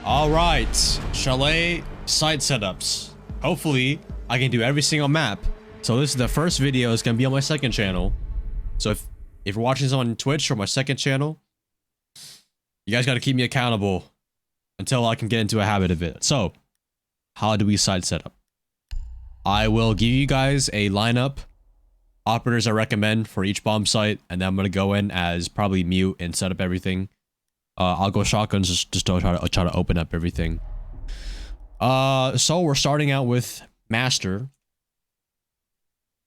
All right, Chalet site setups. Hopefully, I can do every single map. So this is the first video. It's gonna be on my second channel. So if you're watching this on Twitch or my second channel, you guys gotta keep me accountable until I can get into a habit of it. So, how do we site setup? I will give you guys a lineup, operators I recommend for each bomb site, and then I'm gonna go in as probably mute and set up everything. I'll go shotguns just to try to open up everything. So we're starting out with Master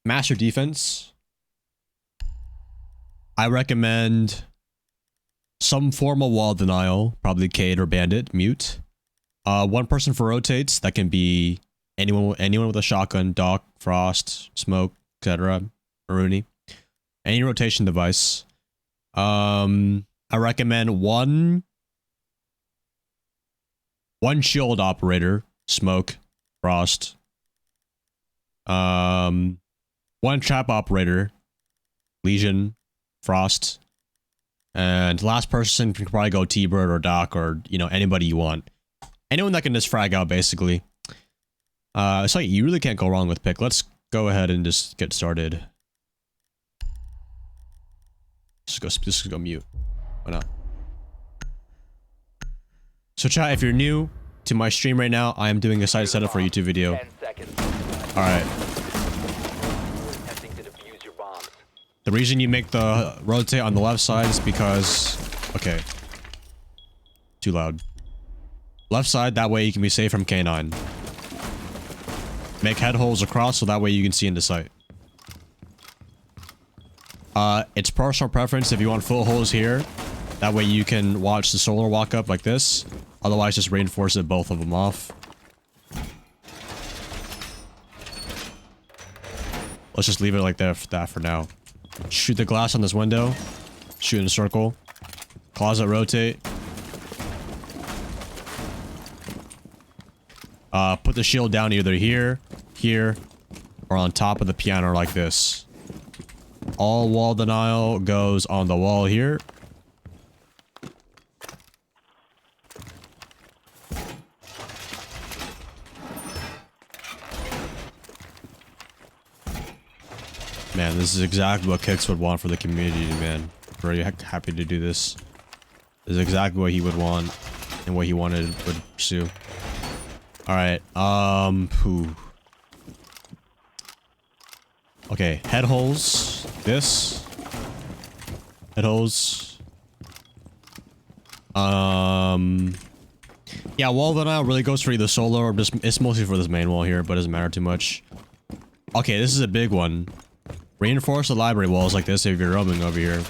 defense. I recommend some form of wall denial, probably Cade or Bandit, mute. One person for rotates, that can be anyone with a shotgun, Doc, Frost, Smoke, etc. Maruni. Any rotation device. I recommend one shield operator, Smoke, Frost. One trap operator, Legion, Frost. And last person can probably go T-Bird or Doc or, you know, anybody you want. Anyone that can just frag out, basically. So you really can't go wrong with pick. Let's go ahead and just get started. Just go mute. Why not? So chat, if you're new to my stream right now, I am doing a site setup for a YouTube video. Alright. The reason you make the rotate on the left side is because... Okay. Too loud. Left side, that way you can be safe from K9. Make head holes across so that way you can see into sight. It's personal preference if you want full holes here. That way you can watch the solar walk up like this. Otherwise, just reinforce it both of them off. Let's just leave it like that for now. Shoot the glass on this window. Shoot in a circle. Closet rotate. Put the shield down either here, or on top of the piano like this. All wall denial goes on the wall here. Man, this is exactly what Kix would want for the community, man. Very happy to do this. This is exactly what he would want and what he would pursue. Alright, Okay, head holes. This. Head holes. Yeah, wall denial really goes for either solo or just, it's mostly for this main wall here, but it doesn't matter too much. Okay, this is a big one. Reinforce the library walls like this if you're roaming over here.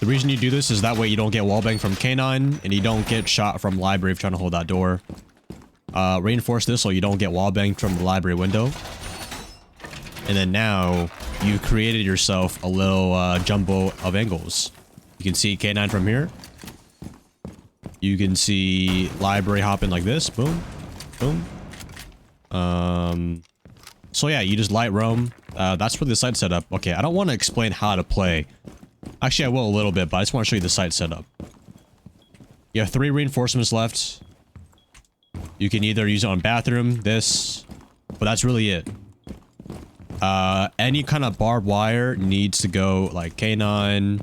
The reason you do this is that way you don't get wallbang from K9 and you don't get shot from library if you're trying to hold that door. Reinforce this so you don't get wallbang from the library window. And then now you created yourself a little jumbo of angles. You can see K9 from here. You can see library hopping like this. Boom. Boom. So yeah, you just light roam. That's for the site setup. Okay, I don't want to explain how to play. Actually, I will a little bit, but I just want to show you the site setup. You have 3 reinforcements left. You can either use it on bathroom, this, but that's really it. Any kind of barbed wire needs to go like K9.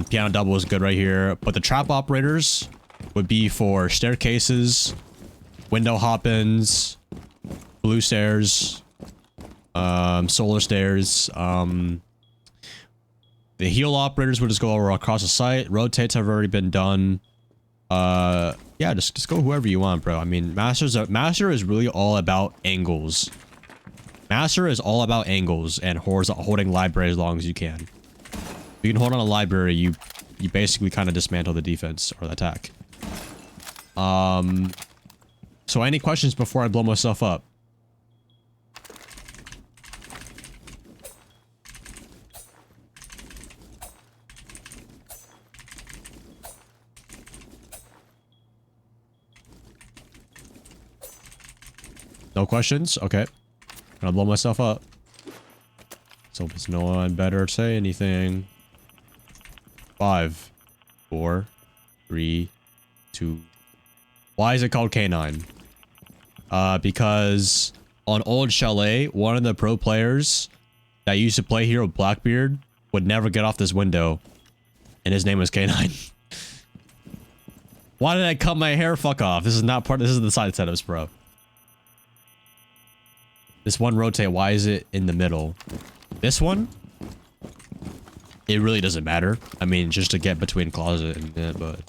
Piano double is good right here, but the trap operators would be for staircases, window hop-ins, blue stairs, solar stairs. The heal operators would just go over across the site. Rotates have already been done. Yeah, just go whoever you want, bro. I mean, Master is really all about angles. Master is all about angles and holding library as long as you can. If you can hold on a library, you basically kind of dismantle the defense or the attack. So any questions before I blow myself up? No questions? Okay. Gonna blow myself up. So there's no one better say anything. 5, 4, 3, 2. Why is it called K9? Because on old Chalet, one of the pro players that used to play here with Blackbeard would never get off this window, and his name was K9. Why did I cut my hair? Fuck off. This is not part. This is the side setups, bro. This one rotate. Why is it in the middle? This one? It really doesn't matter. I mean, just to get between closet and but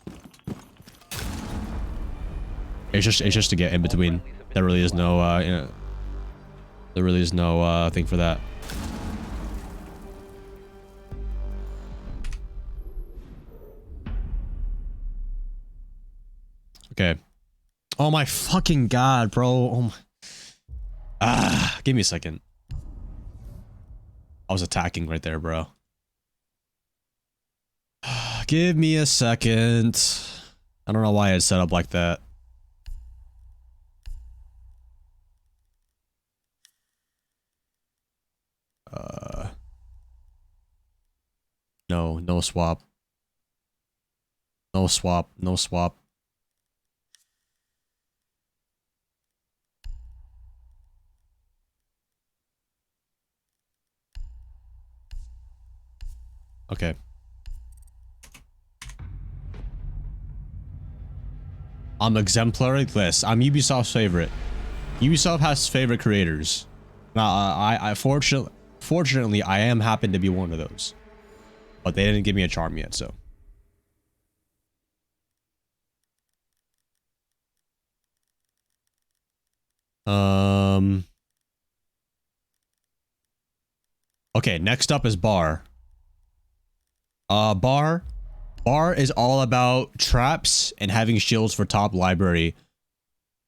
it's just to get in between. There really is no there really is no thing for that. Okay. Oh my fucking god, bro. Oh my. Give me a second. I was attacking right there, bro. Give me a second. I don't know why it's set up like that. No swap. No swap. No swap. Okay. I'm exemplary list. I'm Ubisoft's favorite. Ubisoft has favorite creators. Now, I fortunately, I am happen to be one of those. But they didn't give me a charm yet, so. Okay, next up is bar. Bar is all about traps and having shields for top library.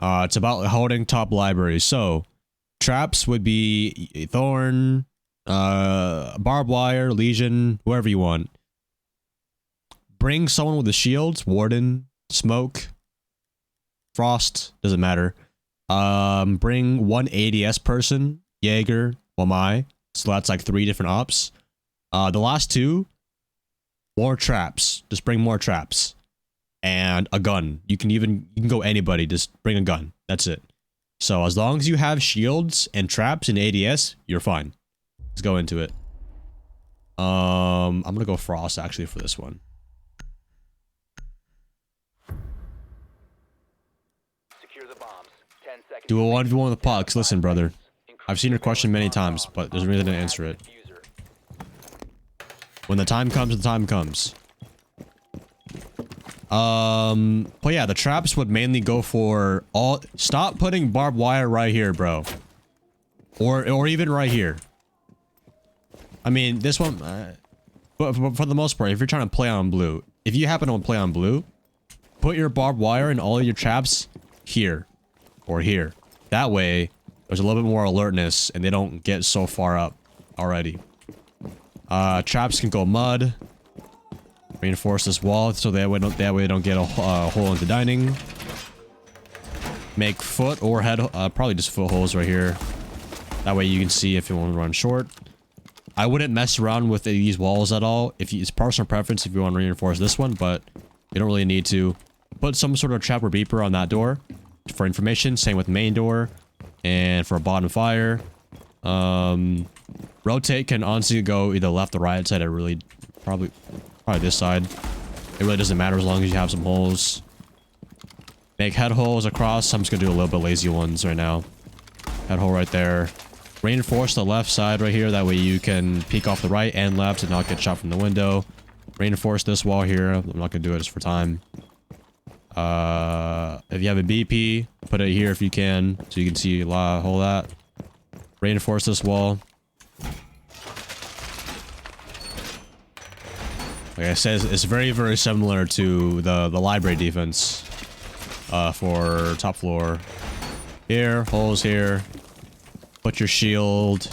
It's about holding top library. So, traps would be Thorn, barbed wire, Legion, whoever you want. Bring someone with the shields, Warden, Smoke, Frost, doesn't matter. Bring one ADS person, Jaeger, Wamai. So that's like 3 different ops. The last 2, more traps. Just bring more traps. And a gun. You can go anybody, just bring a gun. That's it. So as long as you have shields and traps and ADS, you're fine. Let's go into it. I'm gonna go Frost actually for this one. Secure the bombs. 10 seconds. Do a 1v1 with Pox. Listen, brother. I've seen your question many times, but there's a reason to answer it. When the time comes, the time comes. But yeah, the traps would mainly go for all. Stop putting barbed wire right here, bro. Or even right here. I mean, this one. But for the most part, if you're trying to play on blue, if you happen to play on blue, put your barbed wire and all your traps here or here. That way, there's a little bit more alertness, and they don't get so far up already. Traps can go mud. Reinforce this wall so that way they don't get a hole into dining. Make foot or head, probably just foot holes right here. That way you can see if you want to run short. I wouldn't mess around with these walls at all. It's personal preference if you want to reinforce this one, but you don't really need to. Put some sort of trap or beeper on that door for information. Same with main door and for a bottom fire. Rotate can honestly go either left or right side. It really probably this side. It really doesn't matter as long as you have some holes. Make head holes across. I'm just gonna do a little bit lazy ones right now. Head hole right there. Reinforce the left side right here. That way you can peek off the right and left and not get shot from the window. Reinforce this wall here. I'm not gonna do it just for time. If you have a BP, put it here if you can, so you can see a lot hole that. Reinforce this wall. Like I said, it's very, very similar to the library defense for top floor. Here, holes here. Put your shield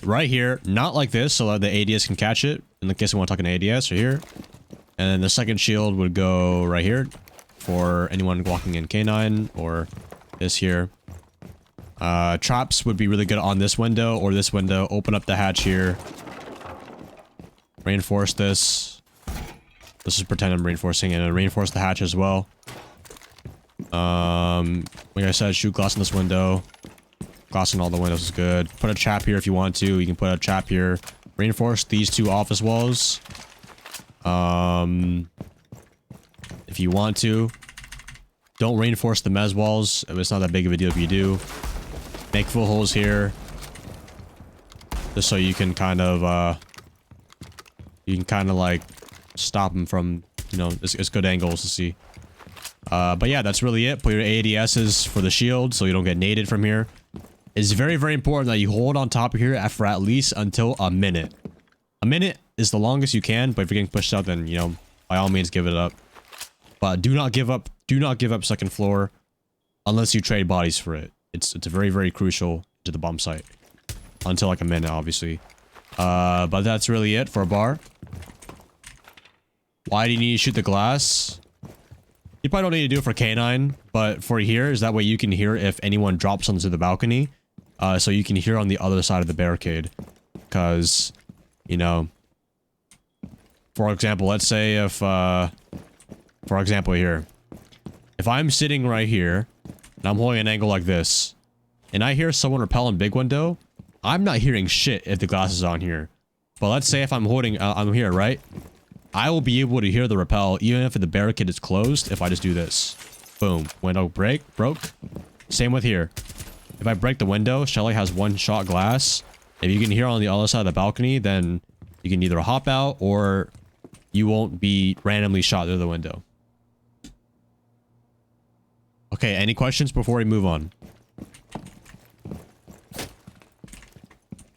right here, not like this, so that the ADS can catch it. In the case we want to talk an ADS, or here. And then the second shield would go right here for anyone walking in K9, or this here. Traps would be really good on this window or this window. Open up the hatch here. Reinforce this. Let's just pretend I'm reinforcing it and reinforce the hatch as well. Like I said, shoot glass in this window. Glass in all the windows is good. Put a trap here if you want to. You can put a trap here. Reinforce these 2 office walls. If you want to. Don't reinforce the mez walls. It's not that big of a deal if you do. Make full holes here. Just so you can kind of, like stop them from, you know, it's good angles to see. But yeah, that's really it. Put your ADSs for the shield so you don't get naded from here. It's very, very important that you hold on top of here for at least until a minute. A minute is the longest you can, but if you're getting pushed out, then, you know, by all means, give it up. But do not give up. Do not give up second floor unless you trade bodies for it. It's very, very crucial to the bomb site. Until like a minute, obviously. But that's really it for a bar. Why do you need to shoot the glass? You probably don't need to do it for K9, but for here is that way you can hear if anyone drops onto the balcony. So you can hear on the other side of the barricade. Because, you know, for example, let's say if, for example here, if I'm sitting right here and I'm holding an angle like this and I hear someone rappel in big window, I'm not hearing shit if the glass is on here. But let's say if I'm holding, I'm here, right? I will be able to hear the rappel even if the barricade is closed if I just do this. Boom. Window broke. Same with here. If I break the window, Chalet has 1 shot glass. If you can hear on the other side of the balcony, then you can either hop out or you won't be randomly shot through the window. Okay, any questions before we move on?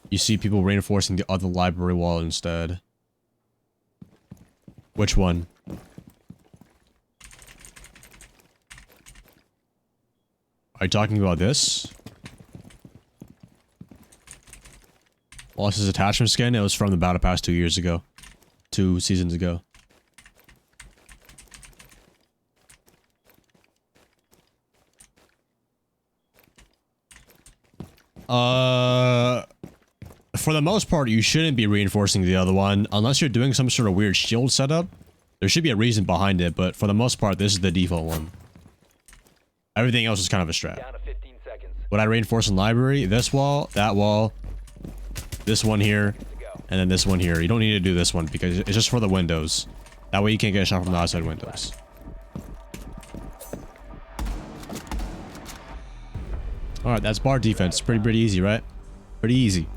You see people reinforcing the other library wall instead. Which one? Are you talking about this? Lost his attachment skin. It was from the Battle Pass 2 years ago. 2 seasons ago. For the most part, you shouldn't be reinforcing the other one unless you're doing some sort of weird shield setup. There should be a reason behind it, but for the most part, this is the default one. Everything else is kind of a strat. Down to 15 seconds. What I reinforce in library, this wall, that wall, this one here, and then this one here. You don't need to do this one because it's just for the windows. That way you can't get shot from the outside windows. Alright, that's bar defense. Pretty easy, right? Pretty easy.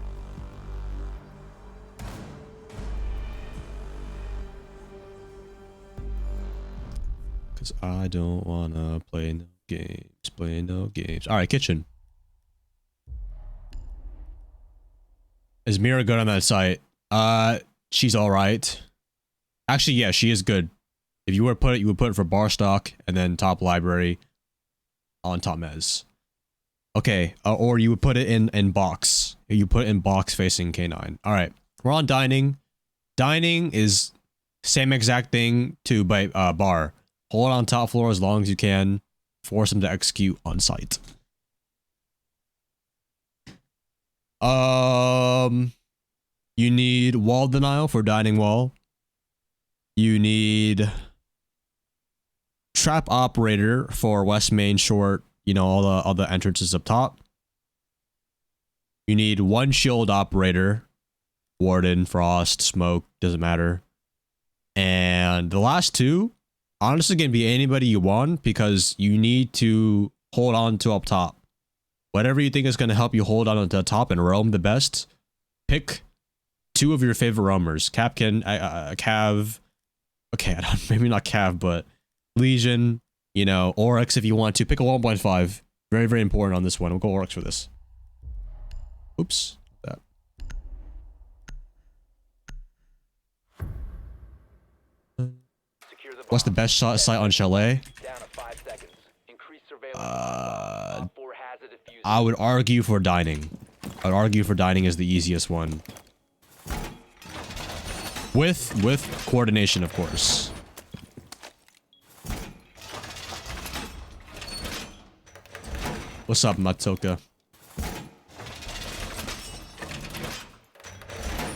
Cause I don't wanna play no games. Alright, kitchen. Is Mira good on that site? She's alright. Actually, yeah, she is good. If you were to put it, you would put it for bar stock and then top library on top mez. Okay, or you would put it in box. You put it in box facing K9. Alright, we're on dining. Dining is same exact thing to bar. Hold on top floor as long as you can. Force them to execute on site. You need wall denial for dining wall. You need trap operator for west main short. You know, all the entrances up top. You need 1 shield operator. Warden, frost, smoke, doesn't matter. And the last 2, honestly, can be anybody you want because you need to hold on to up top. Whatever you think is going to help you hold on to the top and roam the best, pick 2 of your favorite roamers. Capcan, Cav. Okay, maybe not Cav, but Legion. You know, Oryx if you want to. Pick a 1.5. Very, very important on this one. We'll go Oryx for this. Oops. That. What's the best shot site on Chalet? Down to 5 seconds. Increase surveillance. I would argue for dining. I'd argue for dining is the easiest one. With coordination, of course. What's up, Matoka?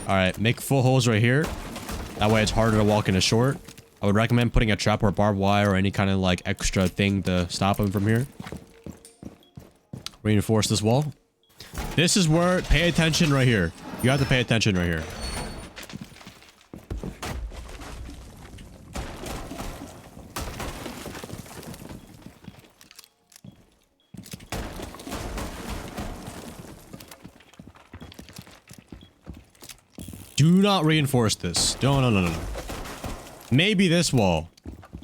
Alright, make full holes right here. That way it's harder to walk into short. I would recommend putting a trap or barbed wire or any kind of like extra thing to stop him from here. Reinforce this wall. This is where, pay attention right here. You have to pay attention right here. Do not reinforce this. No. Maybe this wall,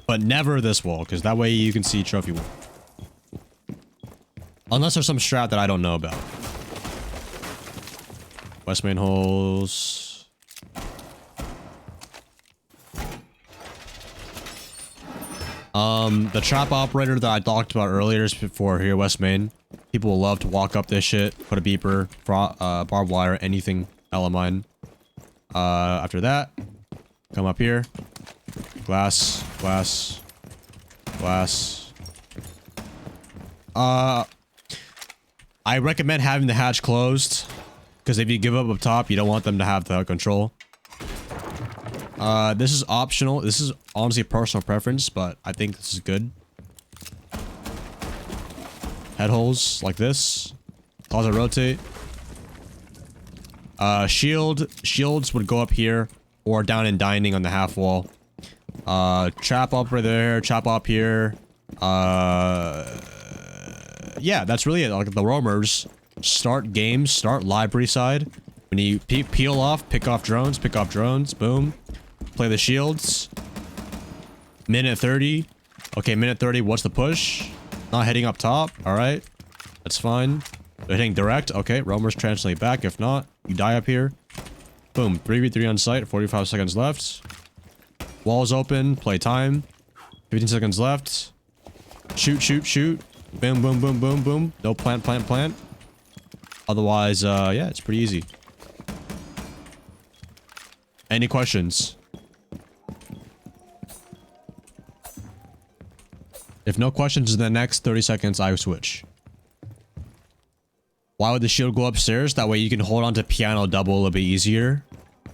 but never this wall, because that way you can see trophy wall. Unless there's some strat that I don't know about. West main holes. The trap operator that I talked about earlier is before here, West main. People will love to walk up this shit, put a beeper, barbed wire, anything, LMine. After that, come up here. Glass. I recommend having the hatch closed, because if you give up top, you don't want them to have the control. This is optional. This is honestly personal preference, but I think this is good. Head holes like this. Closet rotate. Shields would go up here or down in dining on the half wall. Trap up right there, trap up here. Yeah, that's really it. Like the roamers start games, start library side. When you peel off, pick off drones, boom. Play the shields. Minute 30. Okay, minute 30, what's the push? Not heading up top, alright. That's fine. They're hitting direct, okay, roamers translate back, if not, you die up here. Boom, 3v3 on site, 45 seconds left. Walls open, play time. 15 seconds left. Shoot. Boom. No plant. Otherwise, yeah, it's pretty easy. Any questions? If no questions in the next 30 seconds, I switch. Why would the shield go upstairs? That way you can hold on to piano double a little bit easier.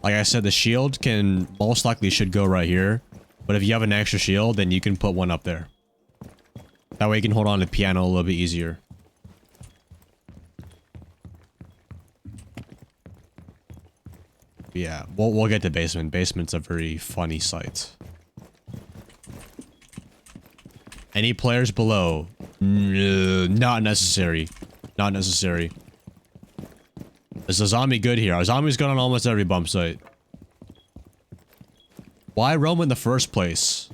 Like I said, the shield can most likely should go right here. But if you have an extra shield, then you can put one up there. That way you can hold on to piano a little bit easier. Yeah, we'll get to basement. Basement's a very funny site. Any players below? Not necessary. Not necessary. Is a zombie good here? Our zombie's good on almost every bump site. Why roam in the first place?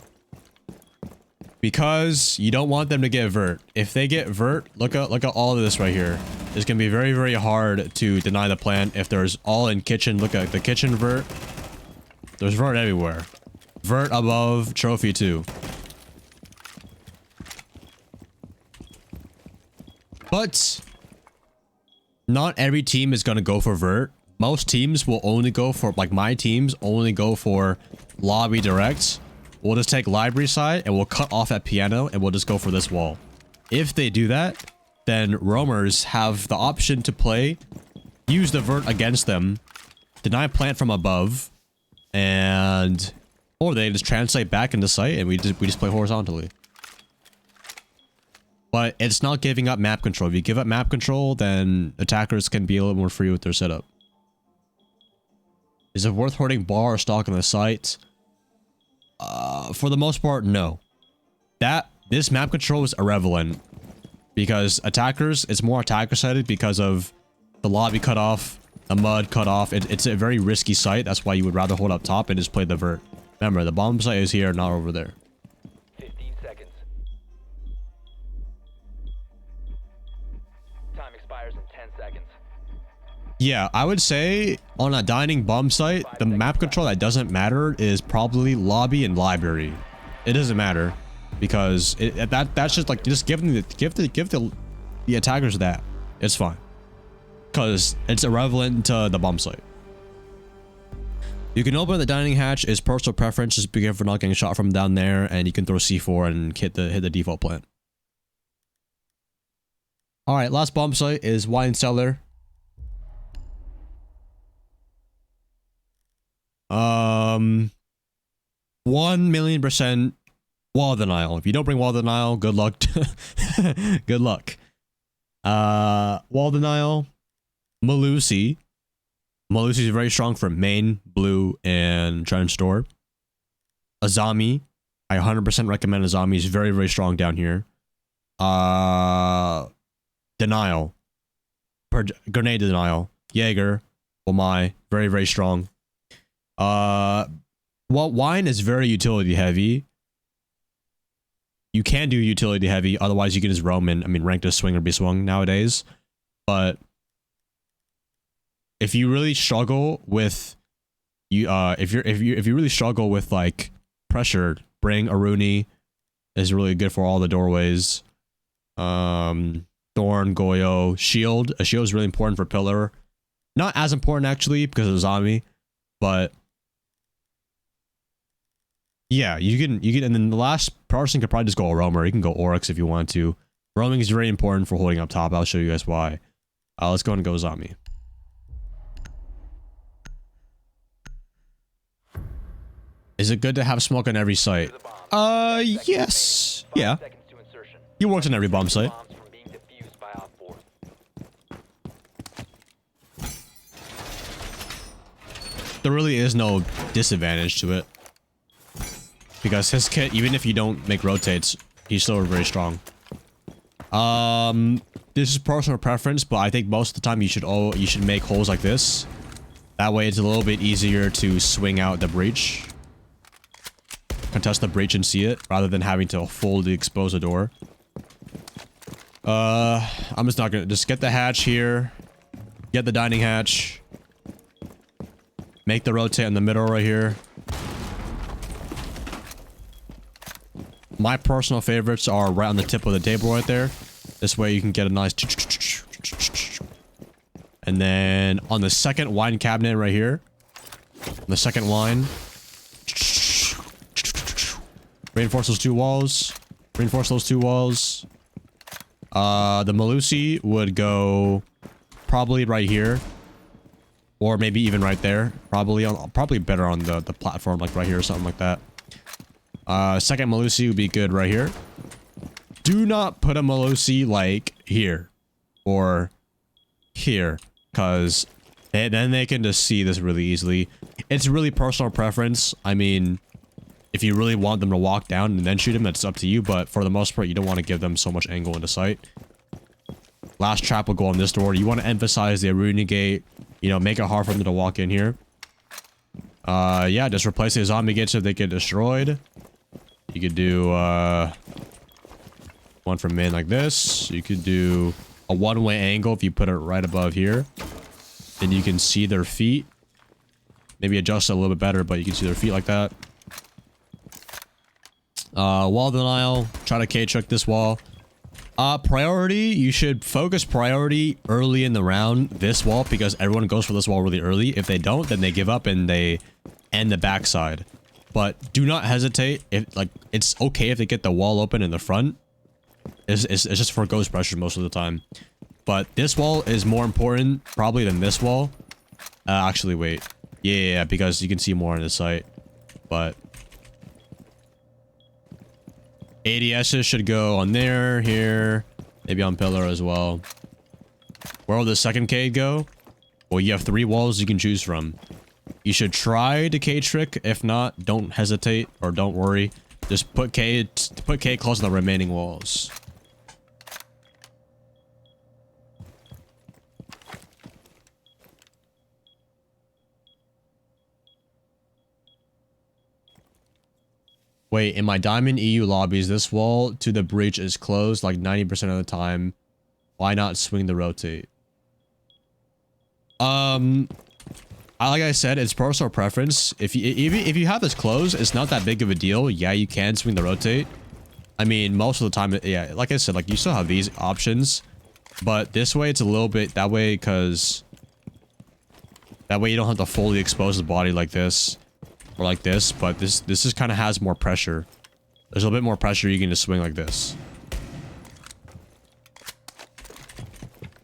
Because you don't want them to get vert. If they get vert, look at all of this right here. It's gonna be very, very hard to deny the plant if there's all in kitchen. Look at the kitchen vert. There's vert everywhere. Vert above trophy too. But not every team is gonna go for vert. Most teams will only go for, like my teams only go for lobby direct. We'll just take library side and we'll cut off at piano and we'll just go for this wall. If they do that, then roamers have the option to play, use the vert against them, deny plant from above, and or they just translate back into site and we just play horizontally. But it's not giving up map control. If you give up map control, then attackers can be a little more free with their setup. Is it worth hoarding bar or stock on the site? For the most part, no. This map control is irrelevant. Because attackers, it's more attacker-sided because of the lobby cut off, the mud cut off. It's a very risky site. That's why you would rather hold up top and just play the vert. Remember, the bomb site is here, not over there. 15 seconds. Time expires in 10 seconds. Yeah, I would say on a dining bomb site, the map control that doesn't matter is probably lobby and library. It doesn't matter. Because that's just like, just give the attackers that. It's fine. Because it's irrelevant to the bomb site. You can open the dining hatch, is personal preference, just be careful not getting shot from down there, and you can throw C4 and hit the default plant. Alright, last bomb site is wine cellar. 1,000,000% wall denial. If you don't bring wall denial, good luck. Good luck. Wall denial. Malusi. Malusi is very strong for main, blue, and trench door. Azami. I 100% recommend Azami. He's very, very strong down here. Denial. Grenade denial. Jaeger. Wamai. Very, very strong. Well, wine is very utility heavy. You can do utility heavy, otherwise you can just roam in. I mean, rank to swing or be swung nowadays. But if you really struggle with if you really struggle with like pressure, bring Aruni is really good for all the doorways. Thorn, Goyo, shield. A shield is really important for pillar. Not as important actually because of zombie, but yeah, you can, and then the last person could probably just go a roamer. You can go Oryx if you want to. Roaming is very important for holding up top. I'll show you guys why. Let's go and go zombie. Is it good to have smoke on every site? Yes. Yeah. He works on every bomb site. There really is no disadvantage to it. Because his kit, even if you don't make rotates, he's still very strong. This is personal preference, but I think most of the time you should make holes like this. That way it's a little bit easier to swing out the breach. Contest the breach and see it, rather than having to fully expose a door. I'm just not gonna, just get the hatch here. Get the dining hatch. Make the rotate in the middle right here. My personal favorites are right on the tip of the table right there. This way you can get a nice... And then on the second wine cabinet right here. On the second wine. Reinforce those two walls. Reinforce those two walls. The Malusi would go probably right here. Or maybe even right there. Probably better on the platform, like right here or something like that. Second Malusi would be good right here. Do not put a Malusi like here or here, because then they can just see this really easily. It's really personal preference. I mean, if you really want them to walk down and then shoot them, that's up to you, but for the most part, you don't want to give them so much angle into sight. Last trap will go on this door. You want to emphasize the Aruna gate, you know, make it hard for them to walk in here. Yeah, just replace the zombie gates if they get destroyed. You could do one from main like this. You could do a one-way angle if you put it right above here. Then you can see their feet. Maybe adjust it a little bit better, but you can see their feet like that. Wall denial. Try to K-trick this wall. Priority. You should focus priority early in the round, this wall, because everyone goes for this wall really early. If they don't, then they give up and they end the backside. But do not hesitate. If like, it's okay if they get the wall open in the front. It's just for ghost pressure most of the time. But this wall is more important probably than this wall. Actually, wait. Yeah, because you can see more on the site. But ADSs should go on there, here, maybe on pillar as well. Where will the second K go? Well, you have 3 walls you can choose from. You should try to K trick. If not, don't hesitate or don't worry. Just put K close to the remaining walls. Wait, in my Diamond EU lobbies, this wall to the breach is closed like 90% of the time. Why not swing the rotate? Like I said, it's personal preference. If you have this closed, it's not that big of a deal. Yeah, you can swing the rotate. I mean, most of the time, yeah, like I said, like you still have these options, but this way it's a little bit that way because that way you don't have to fully expose the body like this. Or like this, but this just kind of has more pressure. There's a little bit more pressure, you can just swing like this.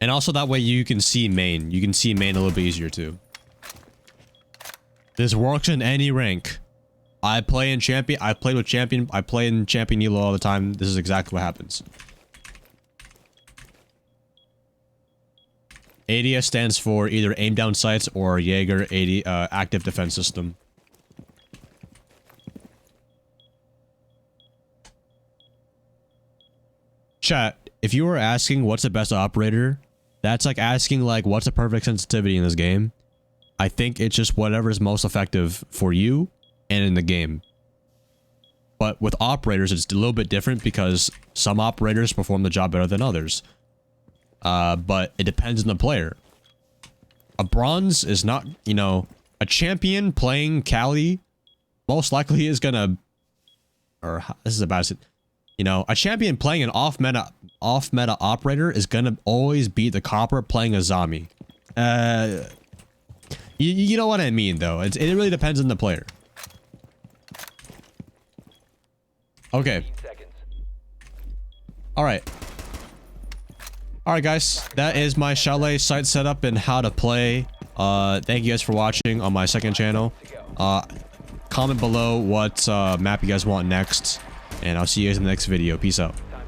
And also that way you can see main. You can see main a little bit easier too. This works in any rank. I play in champion. I played with champion. I play in champion elo all the time. This is exactly what happens. ADS stands for either aim down sights or Jaeger active defense system. Chat, if you were asking what's the best operator, that's like asking like what's the perfect sensitivity in this game. I think it's just whatever is most effective for you and in the game. But with operators, it's a little bit different because some operators perform the job better than others. But it depends on the player. A bronze is not, you know, a champion playing Chalet most likely is gonna, or this is about it. You know, a champion playing an off-meta operator is gonna always beat the copper playing a zombie. You know what I mean, though. It really depends on the player. Okay. Alright. Alright, guys. That is my Chalet site setup and how to play. Thank you guys for watching on my second channel. Comment below what map you guys want next. And I'll see you guys in the next video. Peace out.